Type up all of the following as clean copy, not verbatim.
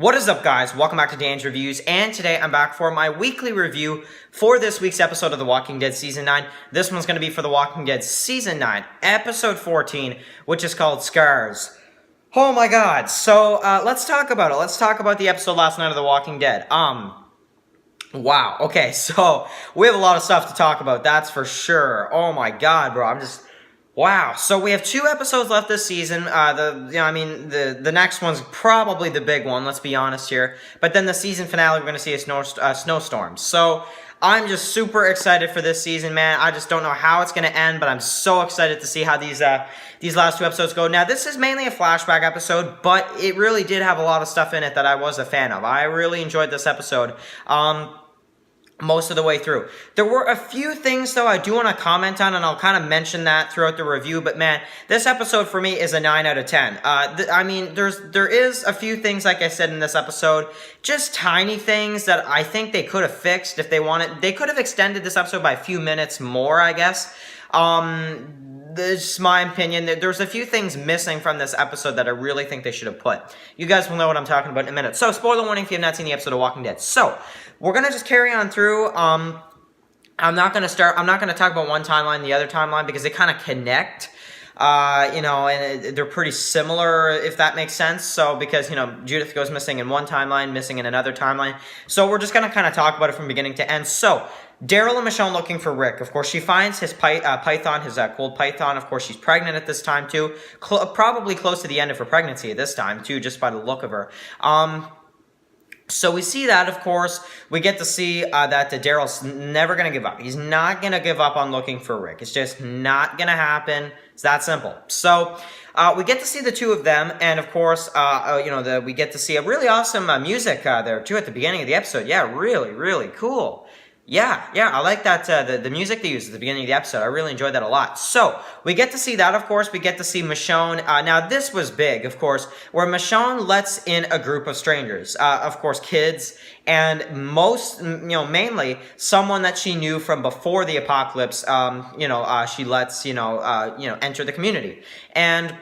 What is up, guys? Welcome back to Dan's Reviews, and today I'm back for my weekly review for this week's episode of The Walking Dead Season 9. This one's going to be for The Walking Dead Season 9, Episode 14, which is called Scars. Oh my god, so let's talk about it. Let's talk about the episode last night of The Walking Dead. Wow, okay, so we have a lot of stuff to talk about, that's for sure. Oh my god, bro, wow, so we have 2 episodes left this season. The next one's probably the big one, let's be honest here. But then the season finale, we're going to see a snowstorm. So I'm just super excited for this season, man. I just don't know how it's going to end, but I'm so excited to see how these last 2 episodes go. Now, this is mainly a flashback episode, but it really did have a lot of stuff in it that I was a fan of. I really enjoyed this episode. Most of the way through. There were a few things, though, I do want to comment on, and I'll kind of mention that throughout the review, but man, this episode for me is a 9 out of 10. There is a few things, like I said, in this episode, just tiny things that I think they could have fixed if they wanted. They could have extended this episode by a few minutes more, I guess. This is my opinion. There's a few things missing from this episode that I really think they should have put. You guys will know what I'm talking about in a minute. So, spoiler warning if you have not seen the episode of Walking Dead. So, we're going to just carry on through. I'm not going to talk about one timeline and the other timeline because they kind of connect. And they're pretty similar, if that makes sense. So, because, Judith goes missing in one timeline, missing in another timeline. So, we're just going to kind of talk about it from beginning to end. So, Daryl and Michonne looking for Rick. Of course, she finds his python, his cold python. Of course, she's pregnant at this time, too. Probably close to the end of her pregnancy at this time, too, just by the look of her. So we see that, of course, we get to see that Daryl's never going to give up. He's not going to give up on looking for Rick. It's just not going to happen. It's that simple. So we get to see the 2 of them, and of course, we get to see a really awesome music there, too, at the beginning of the episode. Yeah, really, really cool. Yeah, I like that, the music they used at the beginning of the episode. I really enjoyed that a lot. So, we get to see that, of course. We get to see Michonne. Now, this was big, of course, where Michonne lets in a group of strangers. Of course, kids, and mainly someone that she knew from before the apocalypse, she lets, enter the community. And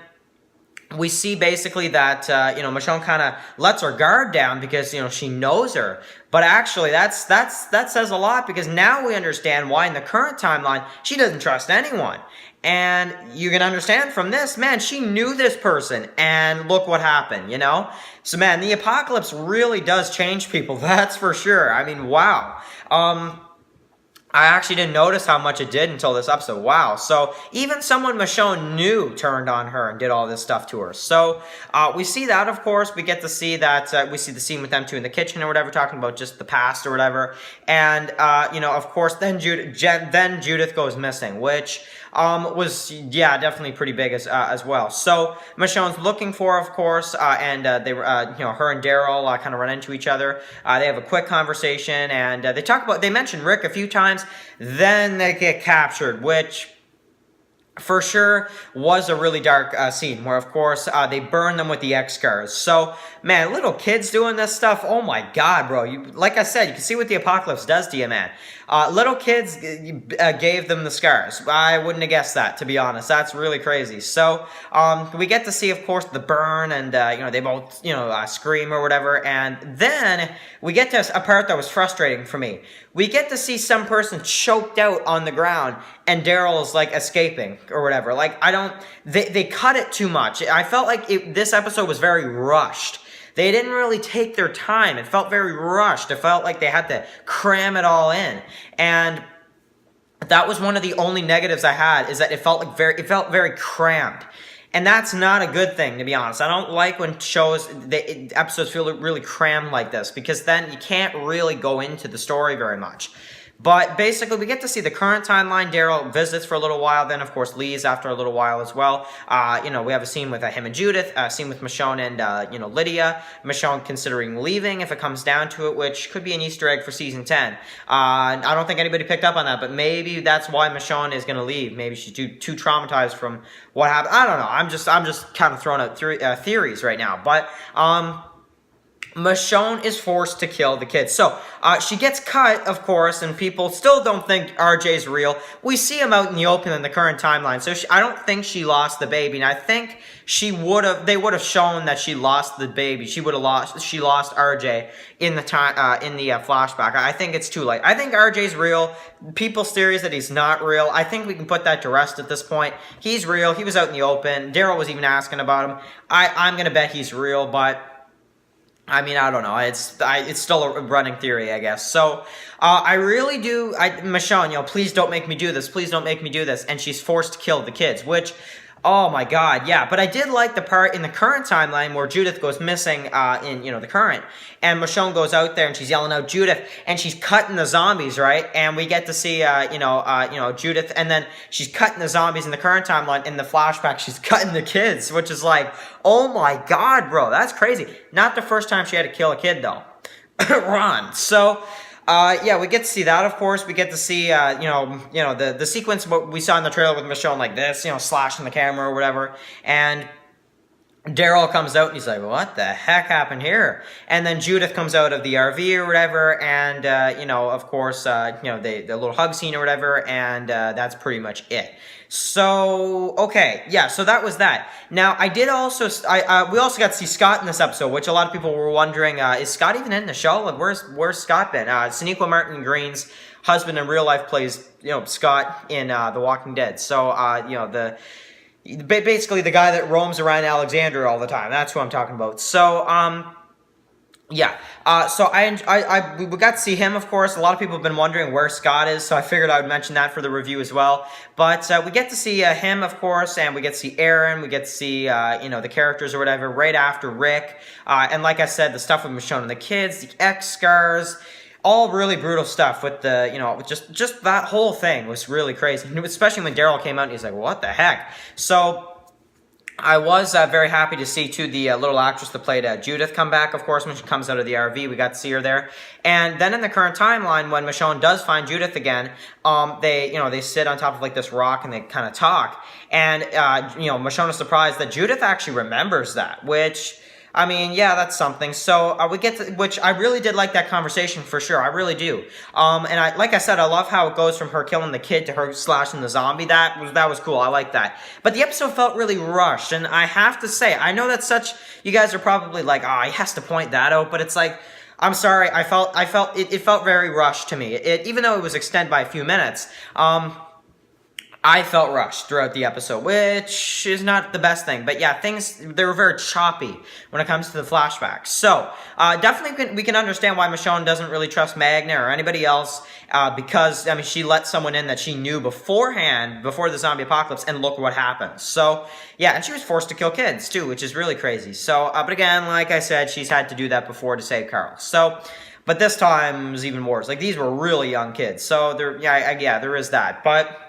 we see basically that, Michonne kind of lets her guard down because, she knows her. But actually, that says a lot because now we understand why in the current timeline, she doesn't trust anyone. And you can understand from this, man, she knew this person, and look what happened, So, man, the apocalypse really does change people, that's for sure. I mean, wow. I actually didn't notice how much it did until this episode. Wow. So, even someone Michonne knew turned on her and did all this stuff to her. So, we see that, of course. We get to see that, we see the scene with them 2 in the kitchen or whatever, talking about just the past or whatever. And, of course, then Judith goes missing, which was, definitely pretty big as well. So, Michonne's looking for, of course, and they were, her and Daryl kind of run into each other. They have a quick conversation, and they mention Rick a few times, then they get captured, which for sure was a really dark scene where, of course, they burn them with the X scars. So, man, little kids doing this stuff, oh my god, bro. Like I said, you can see what the apocalypse does to you, man. Little kids gave them the scars. I wouldn't have guessed that, to be honest. That's really crazy. So, we get to see, of course, the burn, and, they both, scream or whatever. And then we get to a part that was frustrating for me. We get to see some person choked out on the ground, and Daryl is, escaping or whatever. They cut it too much. I felt like this episode was very rushed. They didn't really take their time. It felt very rushed. It felt like they had to cram it all in. And that was one of the only negatives I had, is that it felt very cramped. And that's not a good thing, to be honest. I don't like when episodes feel really crammed like this, because then you can't really go into the story very much. But basically, we get to see the current timeline. Daryl visits for a little while, then, of course, leaves after a little while as well. We have a scene with him and Judith, a scene with Michonne and, Lydia. Michonne considering leaving if it comes down to it, which could be an Easter egg for Season 10. I don't think anybody picked up on that, but maybe that's why Michonne is going to leave. Maybe she's too traumatized from what happened. I don't know. I'm just kind of throwing out theories right now. But, Michonne is forced to kill the kids. So, she gets cut, of course, and people still don't think RJ's real. We see him out in the open in the current timeline, so I don't think she lost the baby, and I think they would have shown that she lost the baby. She lost RJ in the flashback. I think it's too late. I think RJ's real. People's theories that he's not real, I think we can put that to rest at this point. He's real. He was out in the open. Daryl was even asking about him. I'm gonna bet he's real, but I mean, I don't know. It's still a running theory, I guess. So, I really do. Michonne, please don't make me do this. Please don't make me do this. And she's forced to kill the kids, which, oh my God, yeah. But I did like the part in the current timeline where Judith goes missing in the current, and Michonne goes out there and she's yelling out Judith, and she's cutting the zombies, right? And we get to see Judith, and then she's cutting the zombies in the current timeline. In the flashback, she's cutting the kids, which is like, oh my God, bro, that's crazy. Not the first time she had to kill a kid though. Ron. So. Yeah, we get to see that, of course. We get to see, the sequence what we saw in the trailer with Michonne like this, slashing the camera or whatever. And Daryl comes out and he's like, what the heck happened here? And then Judith comes out of the RV or whatever, and, of course, the little hug scene or whatever, and that's pretty much it. So, okay, yeah, so that was that. Now, I did also, we also got to see Scott in this episode, which a lot of people were wondering, is Scott even in the show? Like, where's Scott been? Sonequa Martin Green's husband in real life plays, Scott in The Walking Dead. So, basically the guy that roams around Alexandria all the time. That's who I'm talking about. So, yeah, so we got to see him, of course. A lot of people have been wondering where Scott is, so I figured I would mention that for the review as well. But we get to see him, of course, and we get to see Aaron. We get to see, the characters or whatever right after Rick. And like I said, the stuff with Michonne and the kids, the X scars, all really brutal stuff with the, just that whole thing was really crazy. Especially when Daryl came out and he's like, what the heck? So I was very happy to see, too, the little actress that played Judith come back, of course, when she comes out of the RV. We got to see her there. And then in the current timeline, when Michonne does find Judith again, they sit on top of, like, this rock and they kind of talk. And, Michonne is surprised that Judith actually remembers that, which, I mean, yeah, that's something. So we get to, which I really did like that conversation for sure. I really do. And like I said, I love how it goes from her killing the kid to her slashing the zombie. That was cool. I like that. But the episode felt really rushed, and I have to say, I know that's you guys are probably like, oh, he has to point that out, but it's like, I'm sorry. It felt very rushed to me. Even though it was extended by a few minutes. I felt rushed throughout the episode, which is not the best thing. But yeah, they were very choppy when it comes to the flashbacks. So, definitely we can understand why Michonne doesn't really trust Magna or anybody else, because, I mean, she let someone in that she knew beforehand, before the zombie apocalypse, and look what happened. So, yeah, and she was forced to kill kids, too, which is really crazy. So, but again, like I said, she's had to do that before to save Carl. So, but this time was even worse. Like, these were really young kids. So, there is that. But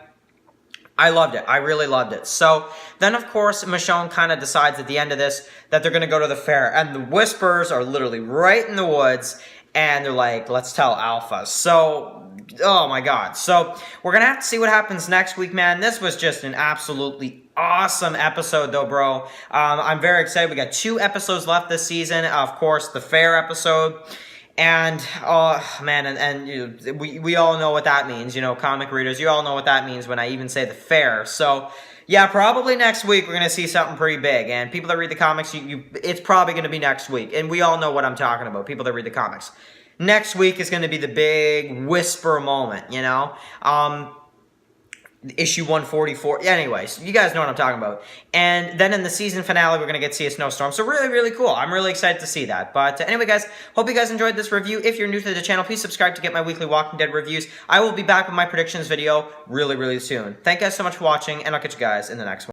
I loved it. I really loved it. So then, of course, Michonne kind of decides at the end of this that they're going to go to the fair. And the Whispers are literally right in the woods. And they're like, let's tell Alpha. So, oh my God. So we're going to have to see what happens next week, man. This was just an absolutely awesome episode, though, bro. I'm very excited. We got 2 episodes left this season. Of course, the fair episode. And, oh, man, and we all know what that means, comic readers. You all know what that means when I even say the fair. So, yeah, probably next week we're going to see something pretty big. And people that read the comics, it's probably going to be next week. And we all know what I'm talking about, people that read the comics. Next week is going to be the big Whisper moment, Issue 144. Anyways, you guys know what I'm talking about. And then in the season finale, we're going to get to see a snowstorm. So really, really cool. I'm really excited to see that. But anyway, guys, hope you guys enjoyed this review. If you're new to the channel, please subscribe to get my weekly Walking Dead reviews. I will be back with my predictions video really, really soon. Thank you guys so much for watching, and I'll catch you guys in the next one.